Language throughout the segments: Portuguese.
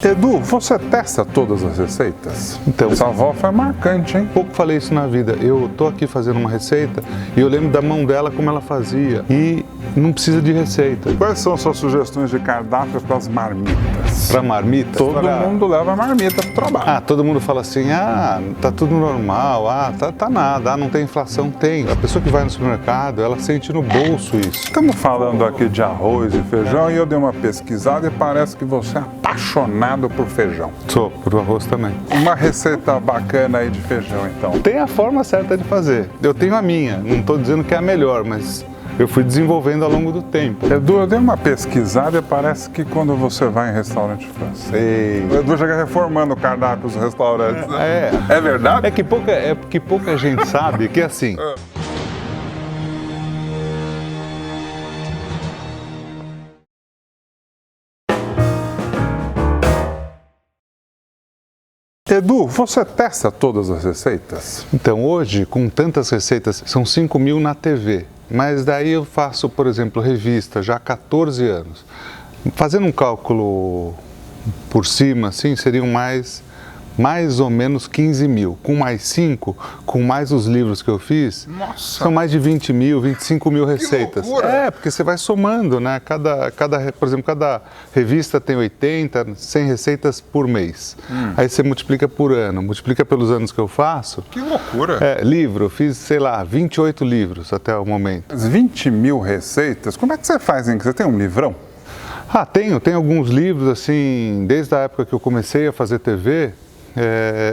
Edu, você testa todas as receitas? Então, sua avó foi marcante, hein? Pouco falei isso na vida. Eu tô aqui fazendo uma receita e eu lembro da mão dela como ela fazia. E não precisa de receita. Quais são suas sugestões de cardápio para as marmitas? Para marmita? Todo mundo leva marmita pro trabalho. Todo mundo fala assim, tá tudo normal, tá nada, não tem inflação. Tem. A pessoa que vai no supermercado, ela sente no bolso isso. Estamos falando aqui de arroz e feijão e eu dei uma pesquisada e parece que você é apaixonado por feijão. Sou, por arroz também. Uma receita bacana aí de feijão, então. Tem a forma certa de fazer. Eu tenho a minha, não estou dizendo que é a melhor, mas eu fui desenvolvendo ao longo do tempo. Edu, eu dei uma pesquisada e parece que quando você vai em restaurante francês... O Edu chega reformando o cardápio dos restaurantes. É verdade? É que pouca gente sabe que é assim... Edu, você testa todas as receitas? Então, hoje, com tantas receitas, são 5.000 na TV. Mas daí eu faço, por exemplo, revista já há 14 anos. Fazendo um cálculo por cima, assim, seriam mais ou menos 15.000. Com mais 5, com mais os livros que eu fiz, nossa, são mais de 20.000, 25.000 receitas. Que loucura! Porque você vai somando, né? Por exemplo, cada revista tem 80, 100 receitas por mês. Aí você multiplica por ano, multiplica pelos anos que eu faço. Que loucura! Livro, eu fiz, sei lá, 28 livros até o momento. As 20.000 receitas, como é que você faz, hein? Você tem um livrão? Tenho alguns livros, assim, desde a época que eu comecei a fazer TV,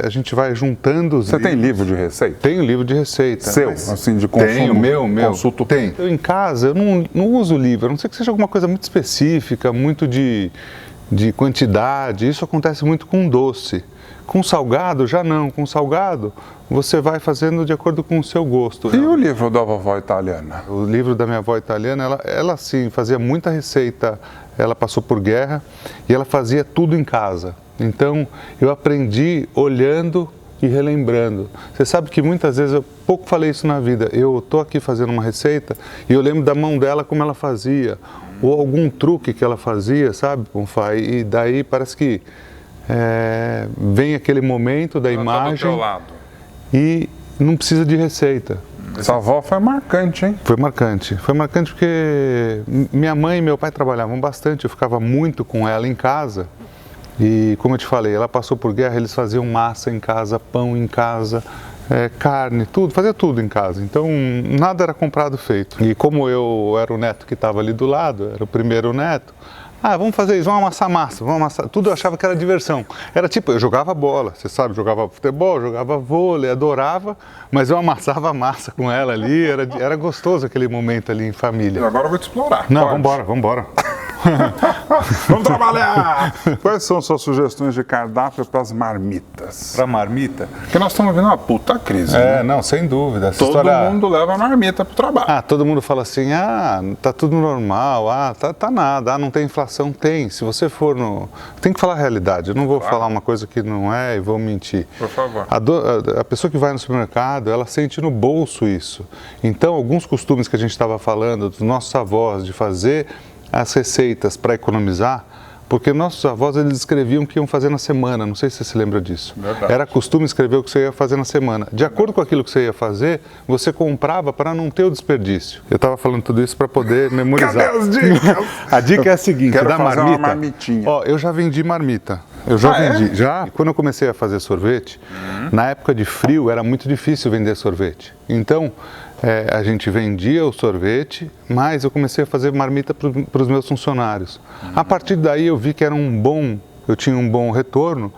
a gente vai juntando os livros. Você tem livro de receita? Tenho livro de receita. Seu, assim, de consumo? Tenho, meu. Consulto. Tem. Eu em casa, eu não uso livro, a não ser que seja alguma coisa muito específica, muito de quantidade. Isso acontece muito com doce. Com salgado, já não. Com salgado, você vai fazendo de acordo com o seu gosto. E o livro da vovó italiana? O livro da minha avó italiana, ela sim, fazia muita receita. Ela passou por guerra e ela fazia tudo em casa. Então, eu aprendi olhando e relembrando. Você sabe que muitas vezes, eu pouco falei isso na vida, eu estou aqui fazendo uma receita e eu lembro da mão dela como ela fazia, ou algum truque que ela fazia, sabe, Bonfá? E daí parece que vem aquele momento da imagem tá do teu lado. E não precisa de receita. Essa avó foi marcante, hein? Foi marcante porque minha mãe e meu pai trabalhavam bastante, eu ficava muito com ela em casa. E como eu te falei, ela passou por guerra, eles faziam massa em casa, pão em casa, carne, tudo, fazia tudo em casa. Então nada era comprado feito. E como eu era o neto que estava ali do lado, era o primeiro neto, vamos fazer isso, vamos amassar massa, vamos amassar. Tudo eu achava que era diversão. Era tipo, eu jogava bola, você sabe, jogava futebol, jogava vôlei, adorava, mas eu amassava massa com ela ali, era gostoso aquele momento ali em família. E agora eu vou te explorar. Não, vambora. Vamos trabalhar! Quais são suas sugestões de cardápio para as marmitas? Para marmita? Porque nós estamos vendo uma puta crise. Né? Não, sem dúvida. Todo mundo leva marmita para o trabalho. Todo mundo fala assim, tá tudo normal, tá nada, não tem inflação. Tem. Se você for no... Tem que falar a realidade. Eu não vou falar uma coisa que não é e vou mentir. Por favor. A pessoa que vai no supermercado, ela sente no bolso isso. Então, alguns costumes que a gente estava falando, dos nossos avós, de fazer as receitas para economizar, porque nossos avós eles escreviam o que iam fazer na semana, não sei se você se lembra disso. Verdade. Era costume escrever o que você ia fazer na semana. De acordo com aquilo que você ia fazer, você comprava para não ter o desperdício. Eu estava falando tudo isso para poder memorizar. Cadê as dicas? A dica é a seguinte, Quero da fazer marmita. uma marmitinha. Eu já vendi marmita. Eu já vendi. Já. Quando eu comecei a fazer sorvete, na época de frio era muito difícil vender sorvete. Então, a gente vendia o sorvete, mas eu comecei a fazer marmita para os meus funcionários. A partir daí eu vi que eu tinha um bom retorno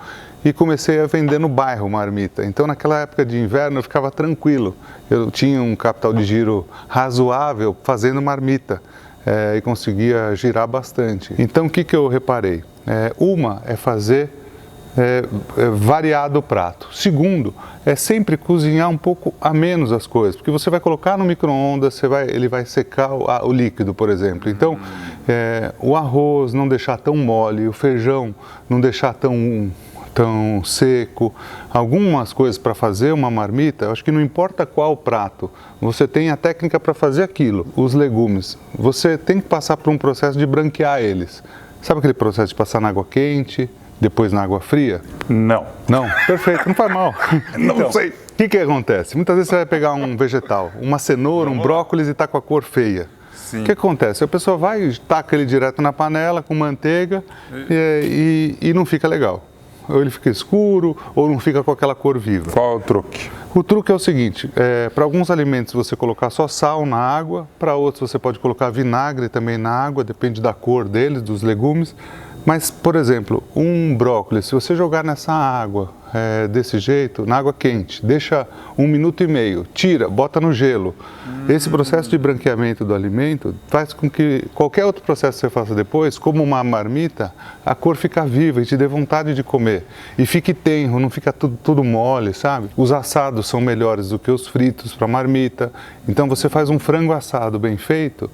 e comecei a vender no bairro marmita. Então naquela época de inverno eu ficava tranquilo. Eu tinha um capital de giro razoável fazendo marmita e conseguia girar bastante. Então o que eu reparei? Uma é fazer variado o prato. Segundo, é sempre cozinhar um pouco a menos as coisas, porque você vai colocar no micro-ondas, ele vai secar o líquido, por exemplo. Então, o arroz não deixar tão mole, o feijão não deixar tão seco. Algumas coisas para fazer uma marmita, eu acho que não importa qual prato, você tem a técnica para fazer aquilo. Os legumes, você tem que passar por um processo de branquear eles. Sabe aquele processo de passar na água quente, depois na água fria? Não. Não? Perfeito, não faz mal. Não sei. O que acontece? Muitas vezes você vai pegar um vegetal, uma cenoura, um brócolis e está com a cor feia. Sim. O que acontece? A pessoa vai e taca ele direto na panela com manteiga e não fica legal. Ou ele fica escuro, ou não fica com aquela cor viva. Qual é o truque? O truque é o seguinte, para alguns alimentos você colocar só sal na água, para outros você pode colocar vinagre também na água, depende da cor deles, dos legumes. Mas, por exemplo, um brócolis, se você jogar nessa água desse jeito, na água quente, deixa 1 minuto e meio, tira, bota no gelo. Esse processo de branqueamento do alimento faz com que qualquer outro processo que você faça depois, como uma marmita, a cor fica viva e te dê vontade de comer. E fique tenro, não fica tudo mole, sabe? Os assados são melhores do que os fritos para marmita. Então você faz um frango assado bem feito,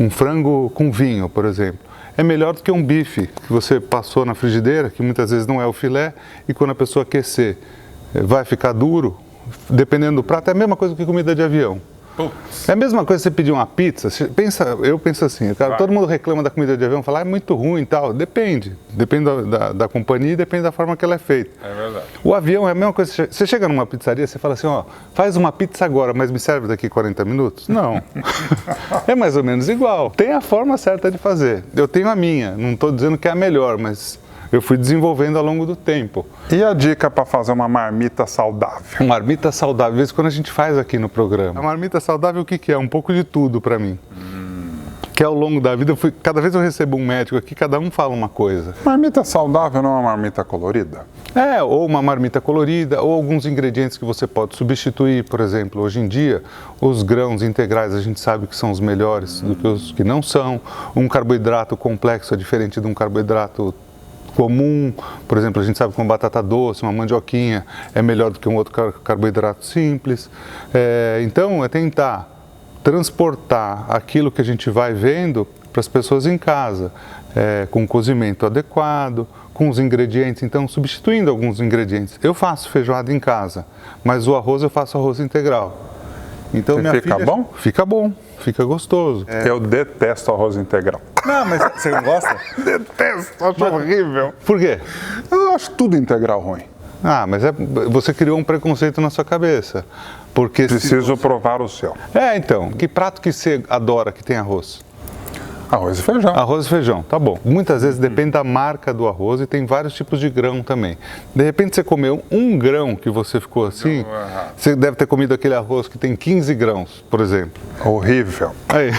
um frango com vinho, por exemplo. É melhor do que um bife que você passou na frigideira, que muitas vezes não é o filé, e quando a pessoa aquecer vai ficar duro, dependendo do prato, é a mesma coisa que comida de avião. É a mesma coisa você pedir uma pizza, eu penso assim, cara, todo mundo reclama da comida de avião, fala, é muito ruim e tal, depende da companhia e depende da forma que ela é feita. É verdade. O avião é a mesma coisa, você chega numa pizzaria, você fala assim, ó, faz uma pizza agora, mas me serve daqui 40 minutos? Não. É mais ou menos igual, tem a forma certa de fazer, eu tenho a minha, não estou dizendo que é a melhor, mas eu fui desenvolvendo ao longo do tempo. E a dica para fazer uma marmita saudável? Uma marmita saudável, isso quando a gente faz aqui no programa. A marmita saudável o que é? Um pouco de tudo para mim. Que ao longo da vida, cada vez eu recebo um médico aqui, cada um fala uma coisa. Marmita saudável não é uma marmita colorida? Ou uma marmita colorida, ou alguns ingredientes que você pode substituir, por exemplo, hoje em dia, os grãos integrais a gente sabe que são os melhores do que os que não são. Um carboidrato complexo é diferente de um carboidrato comum, por exemplo, a gente sabe que uma batata doce, uma mandioquinha é melhor do que um outro carboidrato simples. Então, é tentar transportar aquilo que a gente vai vendo para as pessoas em casa, com o cozimento adequado, com os ingredientes, então substituindo alguns ingredientes. Eu faço feijoada em casa, mas o arroz eu faço arroz integral. Então, fica bom? Fica bom, fica gostoso. Eu detesto arroz integral. Não, mas você não gosta? Detesto, acho horrível. Por quê? Eu acho tudo integral ruim. Ah, mas você criou um preconceito na sua cabeça. Porque Preciso provar o seu. Então, que prato que você adora que tem arroz? Arroz e feijão. Arroz e feijão, tá bom. Muitas vezes depende da marca do arroz e tem vários tipos de grão também. De repente você comeu um grão que você ficou assim, você deve ter comido aquele arroz que tem 15 grãos, por exemplo. Horrível. Aí.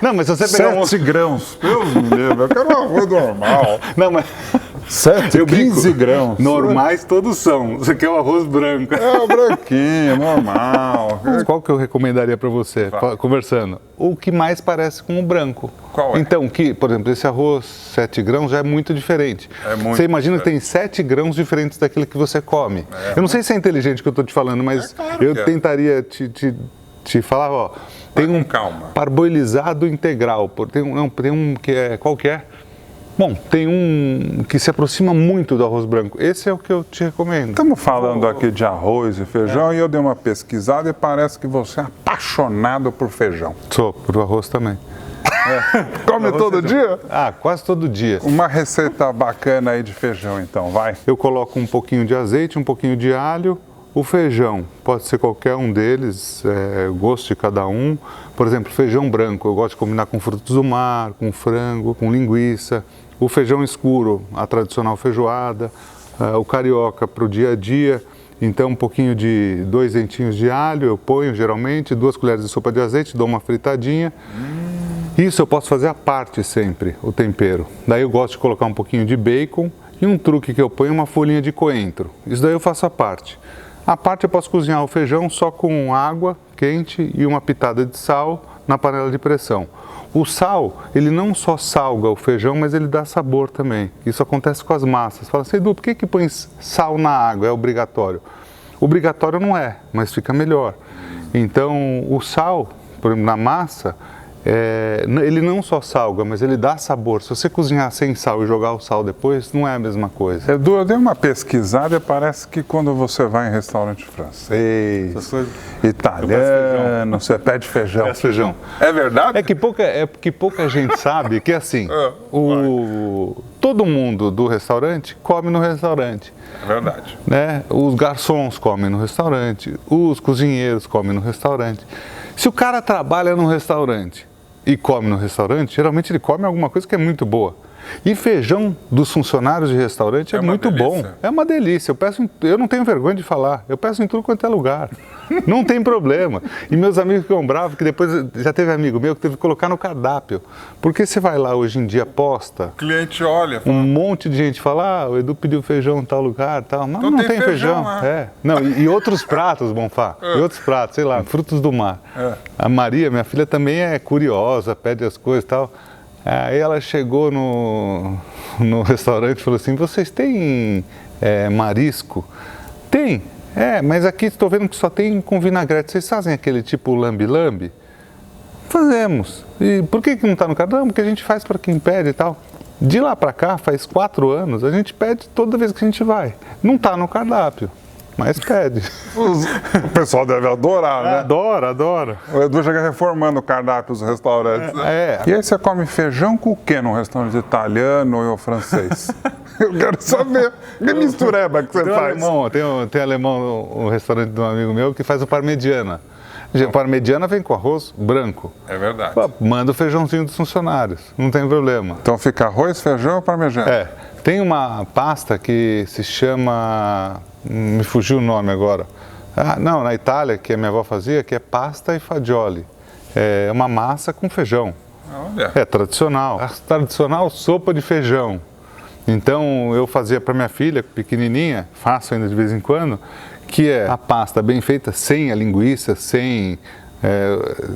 Não, mas se você pegar 7 grãos. Deus me livre, eu quero um arroz normal. Não, mas... 15 grãos. Normais todos são. Você quer o arroz branco. É o branquinho, normal. Qual que eu recomendaria para você, conversando? O que mais parece com o branco. Qual é? Então, por exemplo, esse arroz 7 grãos já é muito diferente. Você imagina que tem 7 grãos diferentes daquilo que você come. Eu não sei se é inteligente o que eu estou te falando, mas eu tentaria te falar, ó, tem um parboilizado integral, tem um que é qualquer. Bom, tem um que se aproxima muito do arroz branco. Esse é o que eu te recomendo. Estamos falando aqui de arroz e feijão e eu dei uma pesquisada e parece que você é apaixonado por feijão. Sou, por arroz também. Come todo dia? Ah, quase todo dia. Uma receita bacana aí de feijão então, vai. Eu coloco um pouquinho de azeite, um pouquinho de alho. O feijão, pode ser qualquer um deles, gosto de cada um. Por exemplo, feijão branco, eu gosto de combinar com frutos do mar, com frango, com linguiça. O feijão escuro, a tradicional feijoada. O carioca para o dia a dia. Então, um pouquinho de 2 dentinhos de alho, eu ponho geralmente, 2 colheres de sopa de azeite, dou uma fritadinha. Isso eu posso fazer à parte sempre, o tempero. Daí eu gosto de colocar um pouquinho de bacon e um truque que eu ponho é uma folhinha de coentro. Isso daí eu faço à parte. À parte eu posso cozinhar o feijão só com água quente e uma pitada de sal na panela de pressão. O sal, ele não só salga o feijão, mas ele dá sabor também. Isso acontece com as massas. Fala assim, Edu, por que põe sal na água? É obrigatório. Obrigatório não é, mas fica melhor. Então, o sal, por exemplo, na massa, ele não só salga, mas ele dá sabor. Se você cozinhar sem sal e jogar o sal depois, não é a mesma coisa. Edu, eu dei uma pesquisada e parece que quando você vai em restaurante francês, italiano, você pede feijão. Feijão. É verdade? É que pouca gente sabe que assim, todo mundo do restaurante come no restaurante. É verdade. Né? Os garçons comem no restaurante, os cozinheiros comem no restaurante. Se o cara trabalha no restaurante e come no restaurante, geralmente ele come alguma coisa que é muito boa. E feijão dos funcionários de restaurante é muito bom. É uma delícia. Eu não tenho vergonha de falar. Eu peço em tudo quanto é lugar. Não tem problema. E meus amigos ficam bravos, que depois já teve amigo meu que teve que colocar no cardápio. Porque você vai lá hoje em dia, posta. O cliente olha. Um monte de gente fala, o Edu pediu feijão em tal lugar, tal. Mas não tem feijão. Não, e outros pratos, Bonfá. E outros pratos, sei lá, frutos do mar. A Maria, minha filha, também é curiosa, pede as coisas e tal. Aí ela chegou no restaurante e falou assim, vocês têm marisco? Tem, mas aqui estou vendo que só tem com vinagrete. Vocês fazem aquele tipo lambe-lambe? Fazemos. E por que não está no cardápio? Porque a gente faz para quem pede e tal. De lá para cá, faz 4 anos, a gente pede toda vez que a gente vai. Não está no cardápio. Mas pede. O pessoal deve adorar, né? Adora. O Edu chega reformando o cardápio dos restaurantes. E aí você come feijão com o quê num restaurante italiano ou francês? Eu quero saber. Que mistureba que você faz? Tem alemão, um restaurante de um amigo meu que faz o parmegiana. A parmegiana vem com arroz branco. É verdade. Manda o feijãozinho dos funcionários, não tem problema. Então fica arroz, feijão ou parmegiana? Tem uma pasta que se chama... Me fugiu o nome agora. Não, na Itália, que a minha avó fazia, que é pasta e fagioli. É uma massa com feijão. Olha. É tradicional. A tradicional sopa de feijão. Então eu fazia para minha filha, pequenininha, faço ainda de vez em quando, que é a pasta bem feita, sem a linguiça, sem...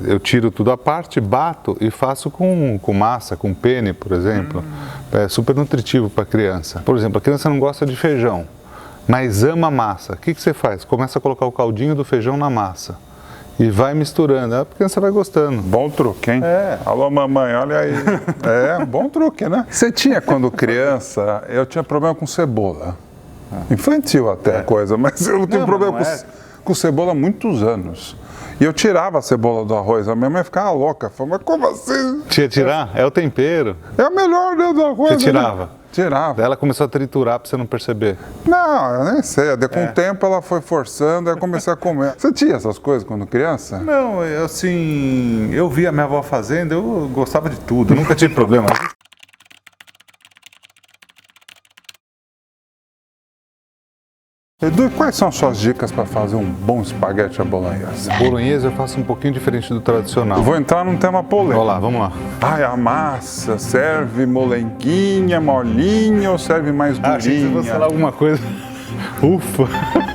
eu tiro tudo à parte, bato e faço com massa, com penne, por exemplo. É super nutritivo para a criança. Por exemplo, a criança não gosta de feijão, mas ama massa. O que você faz? Começa a colocar o caldinho do feijão na massa e vai misturando. A criança vai gostando. Bom truque, hein? Alô, mamãe, olha aí. Bom truque, né? Você tinha, quando criança, eu tinha problema com cebola. Infantil até a coisa, mas eu tinha problema com cebola há muitos anos. E eu tirava a cebola do arroz, a minha mãe ficava louca. Falava, mas como assim? Tirar? É o tempero. É o melhor do arroz. Você tirava? Né? Tirava. Ela começou a triturar para você não perceber. Não, eu nem sei. Com o tempo ela foi forçando, aí eu comecei a comer. Você tinha essas coisas quando criança? Não, assim, eu via minha avó fazendo, eu gostava de tudo, nunca tive problema. Edu, quais são as suas dicas para fazer um bom espaguete à bolonhesa? Bolonhesa eu faço um pouquinho diferente do tradicional. Eu vou entrar num tema polêmico. Olha lá, vamos lá. A massa serve molenguinha, molinha ou serve mais durinha? Achei que você fosse falar alguma coisa. Ufa!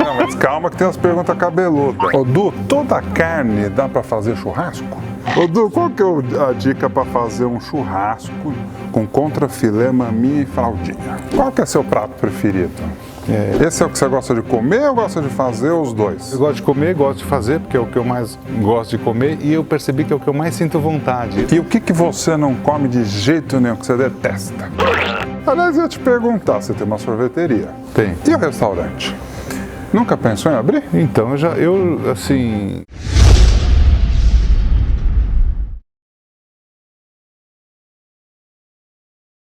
Não, mas calma que tem umas perguntas cabeludas. Ô, Du, toda carne dá para fazer churrasco? Ô, Du, qual que é a dica para fazer um churrasco com contrafilé, maminha e fraldinha? Qual que é seu prato preferido? Esse é o que você gosta de comer ou gosta de fazer os dois? Eu gosto de comer, gosto de fazer, porque é o que eu mais gosto de comer e eu percebi que é o que eu mais sinto vontade. E o que você não come de jeito nenhum, que você detesta? Aliás, eu ia te perguntar, você tem uma sorveteria? Tem. E o restaurante? Nunca pensou em abrir? Então, assim...